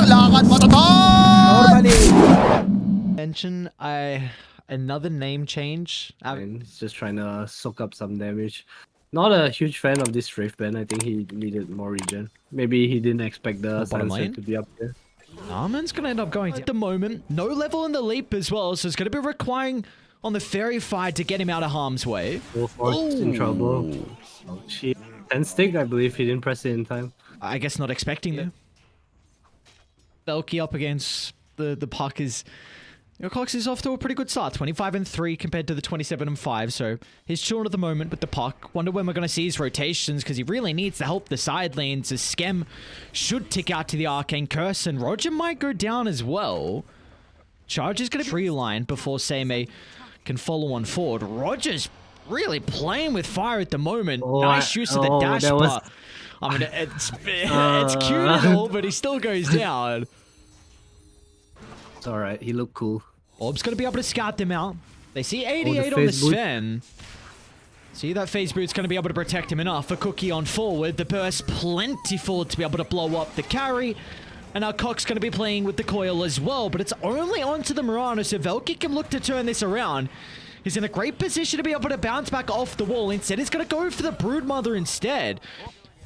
lakad matatag! Normally. Mention another name change. And he's just trying to soak up some damage. Not a huge fan of this Wraith ban. I think he needed more regen. Maybe he didn't expect the bottom silencer lane? to be up here. Armin's gonna end up going at the moment. No level in the leap as well, so it's gonna be requiring on the fairy fight to get him out of harm's way. Wolfforce in trouble. Oh shit. 10 stick, I believe he didn't press it in time. I guess not expecting that. Velky up against the puck is... Cox is off to a pretty good start. 25-3 compared to the 27-5, so he's chilling at the moment with the puck. Wonder when we're going to see his rotations, because he really needs to help the side lanes, as Scrim should tick out to the Arcane Curse, and Roger might go down as well. Charge is going to tree line before Seimei can follow on forward. Roger's really playing with fire at the moment. Nice use of the dash bar. I mean, it's cute and all, but he still goes down. It's alright, he looked cool. Orb's going to be able to scout them out. They see 88 on the Sven. See that phase boot's going to be able to protect him enough. For Cookie on forward. The burst plentiful to be able to blow up the carry. And now Cox going to be playing with the coil as well. But it's only onto the Mirana, so Velky can look to turn this around. He's in a great position to be able to bounce back off the wall. Instead, he's going to go for the Broodmother instead.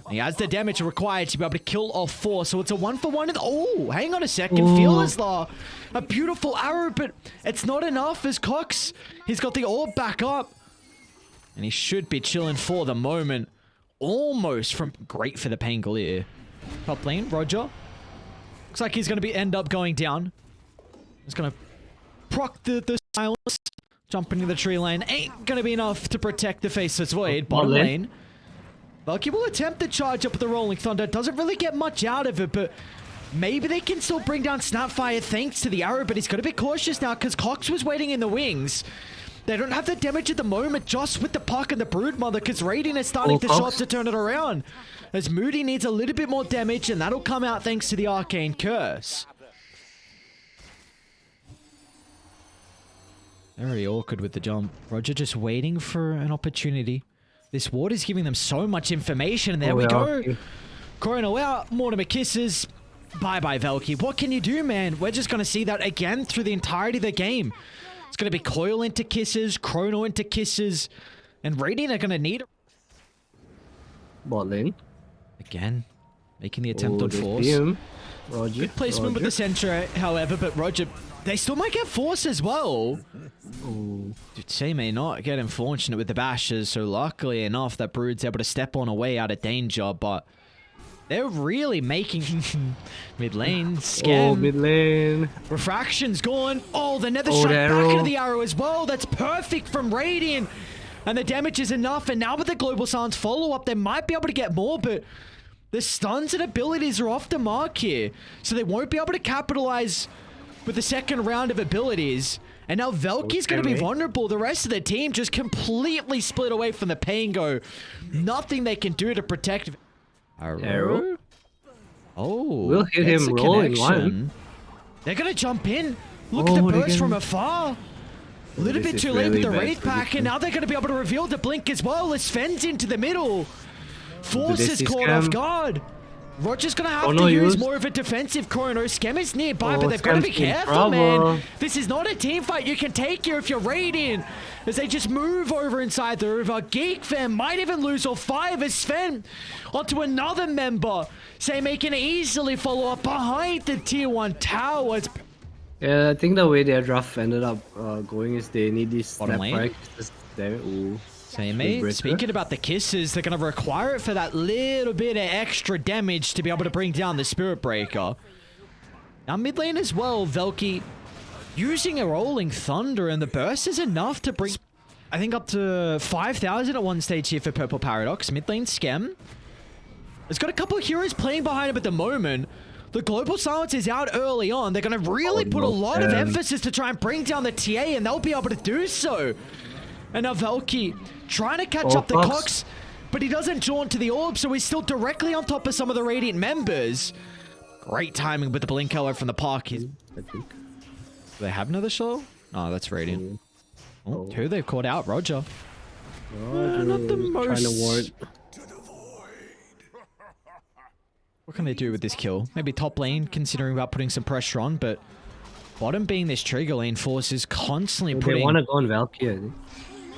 He has the damage required to be able to kill off 4, so it's a 1-for-1. Oh, hang on a second. Fearless Law. A beautiful arrow, but it's not enough as Cox. He's got the orb back up. And he should be chilling for the moment. Almost from... Great for the Pangolier. Top lane, Roger. Looks like he's going to end up going down. He's going to proc the silence. Jump into the tree lane. Ain't going to be enough to protect the Faceless Void. Bottom lane. Velky will attempt to charge up with the Rolling Thunder. Doesn't really get much out of it, but maybe they can still bring down Snapfire thanks to the arrow, but he's got to be cautious now because Cox was waiting in the wings. They don't have the damage at the moment, just with the puck and the Broodmother, because Radiant is starting to shot to turn it around. As Moody needs a little bit more damage, and that'll come out thanks to the Arcane Curse. Very awkward with the jump. Roger just waiting for an opportunity. This ward is giving them so much information, and there we go. Chrono out, Mortimer kisses. Bye-bye, Velky. What can you do, man? We're just going to see that again through the entirety of the game. It's going to be Coil into kisses, Chrono into kisses, and Radiant are going to need it. Bot lane. Again, making the attempt on force. Roger. Good placement with the Sentra, however, but Roger, they still might get force as well. Ooh. Dude, Say may not get unfortunate with the bashes, so luckily enough that Brood's able to step on away out of danger, but they're really making mid lane, Scam. Oh, mid lane. Refraction's gone. Oh, the Nether Strike back into the arrow as well. That's perfect from Radiant. And the damage is enough, and now with the Global Silence follow-up, they might be able to get more, but the stuns and abilities are off the mark here, so they won't be able to capitalize with the second round of abilities. And now Velky's going to be vulnerable. The rest of the team just completely split away from the Pango. Nothing they can do to protect. Arrow? Oh, we'll hit him rolling one. They're going to jump in. Look at the burst from afar. A little bit too late with the Wraith pack, and now they're going to be able to reveal the blink as well as Sven's into the middle. Force is caught off guard. Roger's going to have to use more of a defensive Chrono. Schem is nearby, but they've got to be careful, man. This is not a team fight you can take here if you're Radiant. As they just move over inside the river. Geek fan might even lose all 5 as Sven onto another member. Seimei can easily follow up behind the tier 1 towers. Yeah, I think the way their draft ended up going is they need this snap right. Seimei, speaking about the kisses, they're going to require it for that little bit of extra damage to be able to bring down the Spirit Breaker. Now mid lane as well, Velky using a Rolling Thunder, and the burst is enough to bring, I think, up to 5,000 at one stage here for Purple Paradox. Mid lane Schem. It's got a couple of heroes playing behind him at the moment. The Global Silence is out early on. They're going to really put a lot of emphasis to try and bring down the TA, and they'll be able to do so. And now Velky trying to catch up the Cox, but he doesn't jaunt to the orb, so he's still directly on top of some of the Radiant members. Great timing with the blink however from the park. Do they have another show? Oh, that's Radiant. Oh, who they've caught out? Roger. Not the most. What can they do with this kill? Maybe top lane, considering about putting some pressure on, but bottom being this trigger lane, Force is constantly putting... They want to go on Valkyrie, I think.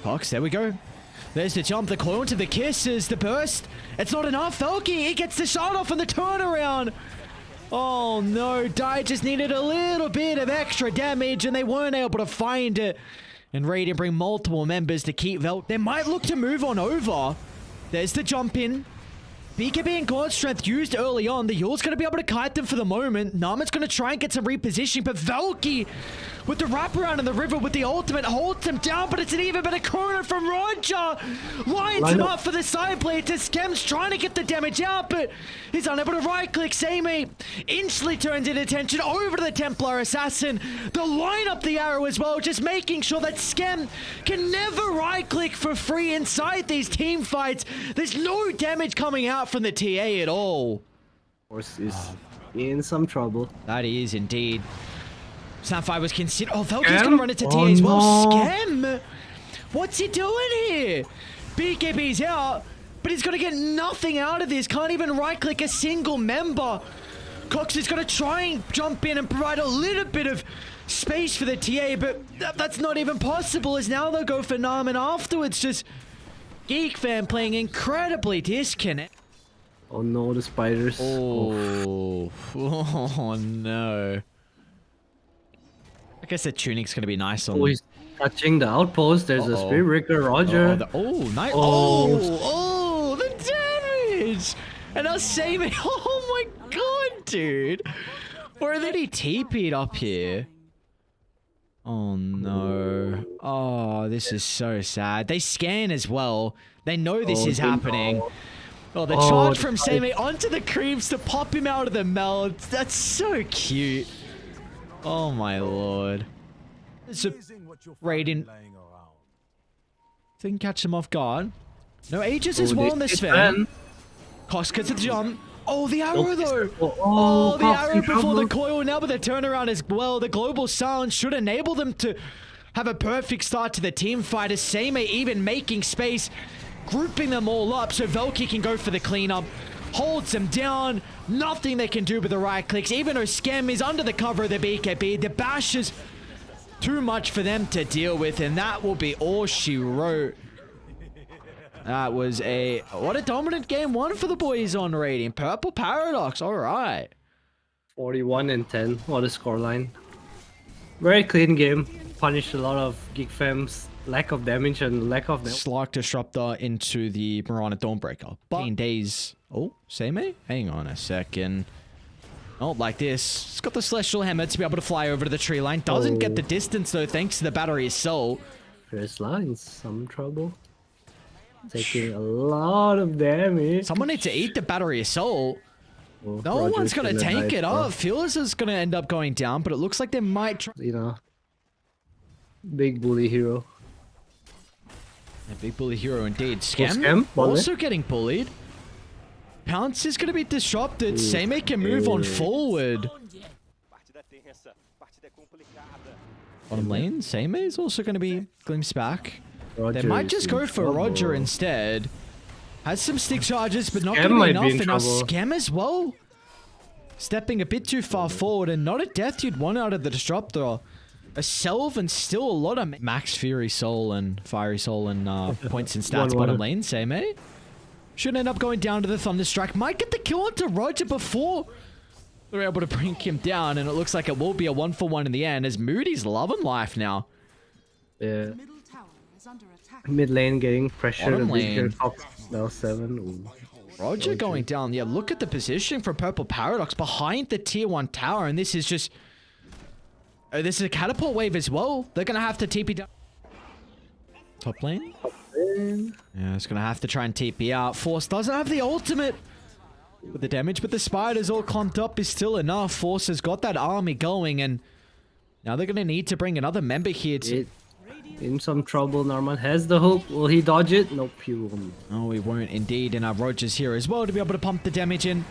Fox, there we go. There's the jump, the coil into the kisses, the burst. It's not enough. Valky, he gets the shot off on the turnaround. Oh no, Dai just needed a little bit of extra damage and they weren't able to find it. And Radiant bring multiple members to keep Valk. They might look to move on over. There's the jump in. BKB and God Strength used early on. The Yule's going to be able to kite them for the moment. Namit's going to try and get some repositioning, but Valky with the wraparound in the river with the ultimate holds him down, but it's an even better corner from Roger. Lines him up for the side play to Skem's trying to get the damage out, but he's unable to right-click. Samey instantly turns his attention over to the Templar Assassin. The line up the arrow as well, just making sure that Skem can never right-click for free inside these team fights. There's no damage coming out from the TA at all. Force is in some trouble. That is indeed. Snapfire was considered. Oh, Valky's gonna run into TA as well. No. Scam! What's he doing here? BKB's out, but he's gonna get nothing out of this. Can't even right click a single member. Cox is gonna try and jump in and provide a little bit of space for the TA, but that's not even possible, as now they'll go for Nam and afterwards just Geek fan playing incredibly disconnect. Oh no, the spiders. Oh, oh no. I guess the tunic's gonna be nice on. Oh, he's touching the outpost. There's a Spirit Breaker, Roger. Nice. Oh. Oh, the damage! And now saving. Oh my god, dude. Where did he TP'd up here? Oh no. Oh, this is so sad. They scan as well. They know this is happening. Oh, the charge from Samey onto the creeps to pop him out of the meld. That's so cute. Oh my lord. It's a Radiant. They can catch him off guard. No Aegis as well in this fan. Kosk gets a jump. Oh, the arrow though. Oh, the arrow before the coil. Now with the turnaround as well. The global silence should enable them to have a perfect start to the team fight. As Samey even making space, grouping them all up so Valky can go for the cleanup. Holds them down. Nothing they can do with the right clicks. Even though Scam is under the cover of the BKB, the bash is too much for them to deal with, and that will be all she wrote. That was what a dominant game one for the boys on Radiant. Purple Paradox, all right. 41-10. What a scoreline. Very clean game. Punished a lot of Geek Fem's lack of damage and lack of... Slark Disruptor into the Mirana Dawnbreaker. 15 days. Oh, Samey? Hang on a second. Oh, like this. It's got the Celestial Hammer to be able to fly over to the tree line. Doesn't get the distance though, thanks to the Battery Assault. First line, some trouble. Taking a lot of damage. Someone needs to eat the Battery Assault. Oh, No Roger's one's gonna tank it bro. up. Fearless is gonna end up going down, but it looks like they might try. You know, big bully hero. A big bully hero indeed. Scam, Scam, also getting bullied. Pounce is going to be disrupted. Samey can move on forward. Bottom lane, Samey is also going to be glimpsed back. Roger They might is just in go for trouble. Roger instead. Has some stick charges, but not Scam going to be might enough. be in And now trouble. Scam as well. Stepping a bit too far forward, and not a death you'd want out of the disruptor. A Selv and still a lot of Max Fury Soul and Fiery Soul and points and stats bottom lane. Samey should end up going down to the Thunderstrike. Might get the kill onto Roger before they're able to bring him down, and it looks like it will be a 1-for-1 in the end, as Moody's loving life now. Yeah. Mid lane getting pressured. Bottom lane. Now 7. Ooh. Roger going down. Yeah, look at the position for Purple Paradox behind the tier 1 tower, and this is just... this is a catapult wave as well. They're going to have to TP down. Top lane? Yeah, it's going to have to try and TP out. Force doesn't have the ultimate with the damage, but the spiders all clumped up is still enough. Force has got that army going, and now they're going to need to bring another member here to... In some trouble. Norman has the hook. Will he dodge it? Nope, he won't. Oh, he won't indeed. And our Roger's here as well to be able to pump the damage in.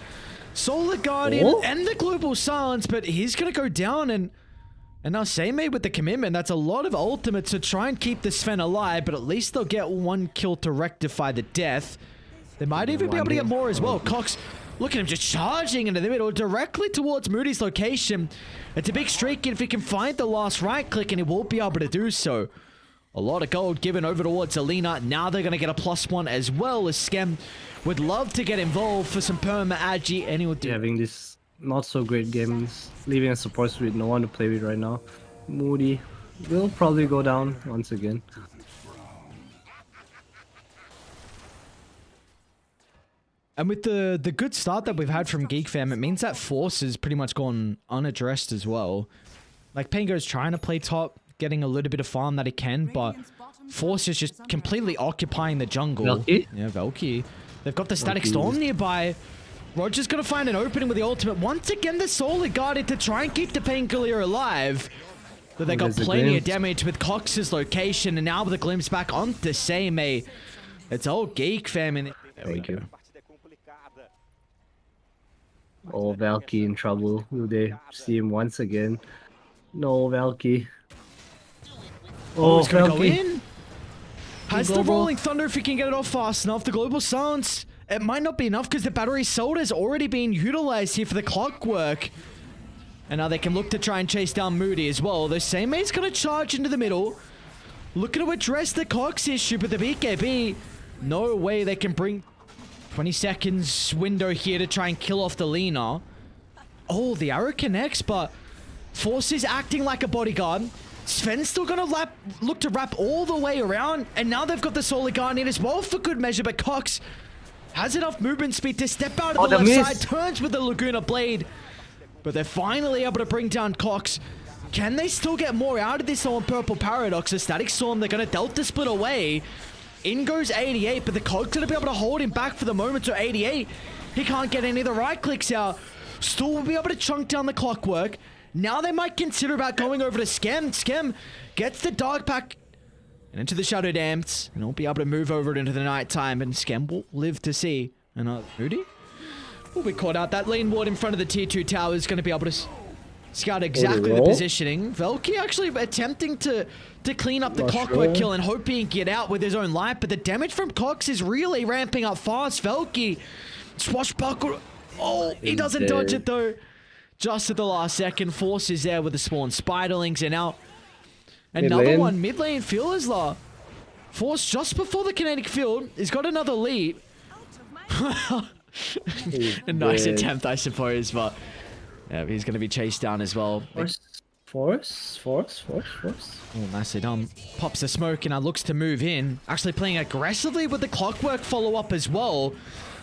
Solar Guardian and the Global Silence, but he's going to go down, and now Samey with the commitment. That's a lot of ultimates to try and keep the Sven alive, but at least they'll get one kill to rectify the death. They might even be able to get more as well. Cox, look at him just charging into the middle directly towards Moody's location. It's a big streak if he can find the last right click, and he won't be able to do so. A lot of gold given over towards Alina. Now they're going to get a +1 as well as Scrim would love to get involved for some perma agi, and he will do. Having this not so great games, leaving a support with no one to play with right now. Moody will probably go down once again. And with the good start that we've had from Geek Fam, it means that Force has pretty much gone unaddressed as well. Like, Pango's trying to play top, getting a little bit of farm that he can, but Force is just completely occupying the jungle. Valky? Yeah, Valky. They've got the Static Valky. Storm nearby. Roger's gonna find an opening with the ultimate. Once again, the Solar Guardian to try and keep the Painkiller alive. But they got There's a plenty of glimpse. damage with Cox's location, and now with the glimpse back on the same, it's all Geek Fam in it. There we go. Oh, Valky in trouble. Will they see him once again? No, Valky. Oh, he's gonna go Valky. in. Has the Global. Rolling Thunder if he can get it off fast enough. The Global Silence, it might not be enough because the battery sold has already been utilized here for the clockwork. And now they can look to try and chase down Moody as well. The same mate's gonna charge into the middle. Looking to address the Cox issue, but the BKB, no way they can bring 20 seconds window here to try and kill off the Lina. Oh, the arrow connects, but Force is acting like a bodyguard. Sven's still gonna look to wrap all the way around, and now they've got the Solar Guardian as well for good measure, but Cox has enough movement speed to step out of the left side, turns with the Laguna Blade, but they're finally able to bring down Cox. Can they still get more out of this on Purple Paradox? The Static Storm, they're gonna Delta split away. In goes 88, but the Cog's gonna be able to hold him back for the moment, so 88, he can't get any of the right clicks out. Still will be able to chunk down the clockwork. Now they might consider about going over to Scrim. Scrim gets the Dark Pack and into the Shadow Dance, and he'll be able to move over it into the night time, and Scrim will live to see another Moody. Will be caught out. That lane ward in front of the tier 2 tower is going to be able to scout exactly the positioning. Velky actually attempting to clean up the clockwork kill and hoping he can get out with his own life, but the damage from Cox is really ramping up fast. Velky, swashbuckle. Oh, he doesn't dodge it though. Just at the last second, Force is there with the spawn Spiderlings, and now another one, mid lane Fizzler. Force just before the kinetic field, he's got another lead. A nice attempt, I suppose, but yeah, he's going to be chased down as well. Force. Oh, nicely done. Pops the smoke and now looks to move in. Actually playing aggressively with the clockwork follow-up as well.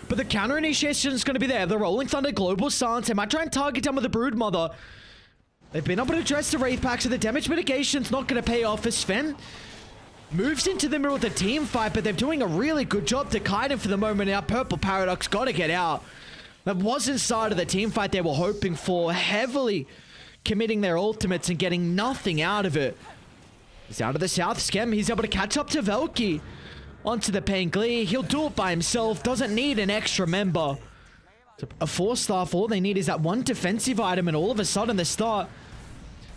But the counter initiation is going to be there. The Rolling Thunder Global Silence. They might try and target down with the Broodmother. They've been able to address the Wraith Pack, so the damage mitigation's not going to pay off as Sven moves into the middle of the team fight, but they're doing a really good job to kite him for the moment. Now Purple Paradox got to get out. That wasn't side of the team fight they were hoping for, heavily committing their ultimates and getting nothing out of it. He's out of the south Scrim. He's able to catch up to Velky. Onto the Panglee. He'll do it by himself. Doesn't need an extra member. A 4-star, all they need is that one defensive item, and all of a sudden the start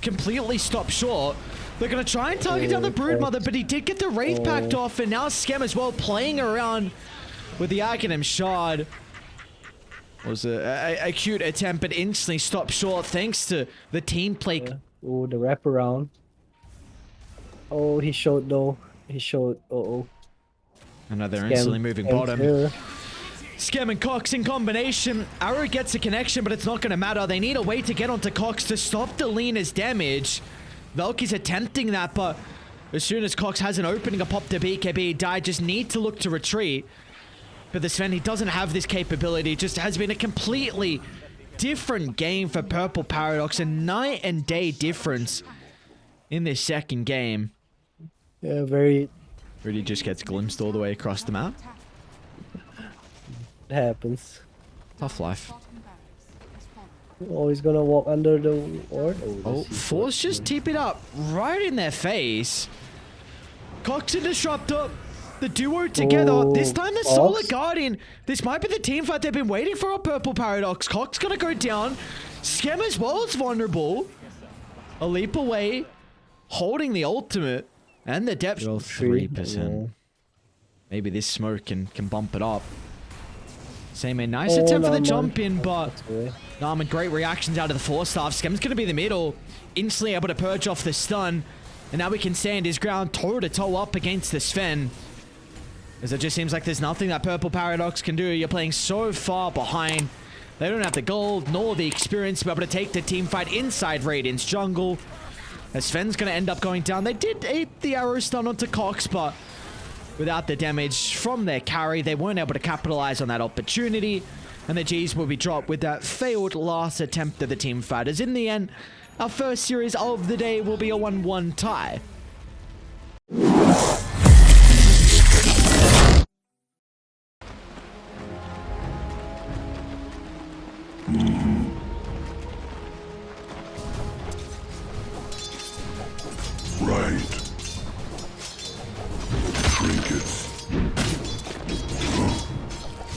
completely stops short. They're going to try and target down the Broodmother, but he did get the Wraith packed off, and now Scrim as well playing around with the Aghanim Shard. Was a cute attempt, but instantly stopped short thanks to the team play. Oh, the wraparound. Oh, he showed though. He showed. Another instantly moving bottom. Scrim and Cox in combination. Arrow gets a connection, but it's not going to matter. They need a way to get onto Cox to stop the Lena's damage. Velky's attempting that, but as soon as Cox has an opening, a pop to BKB, Die just need to look to retreat. But the Sven, he doesn't have this capability. It just has been a completely different game for Purple Paradox. A night and day difference in this second game. Yeah, very... Rudy just gets glimpsed all the way across the map. It happens. Tough life. Oh, he's gonna walk under the ward. Oh, Force just tip it up right in their face. Cox and Disruptor, the duo together. This time the Solar Guardian. This might be the team fight they've been waiting for on Purple Paradox. Cox gonna go down. Scrim as well is vulnerable. A leap away, holding the ultimate. And the depth 3%. Maybe this smoke can bump it up. Same a nice attempt for the Norman. jump in, but Okay. Norman, great reactions out of the Force Staff. Scrim's going to be in the middle, instantly able to purge off the stun. And now we can stand his ground toe-to-toe up against the Sven. As it just seems like there's nothing that Purple Paradox can do. You're playing so far behind. They don't have the gold nor the experience to be able to take the team fight inside Radiant's jungle. As Sven's going to end up going down. They did eat the arrow stun onto Cox, but without the damage from their carry, they weren't able to capitalize on that opportunity. And the G's will be dropped with that failed last attempt of the team fighters. In the end, our first series of the day will be a 1-1 tie.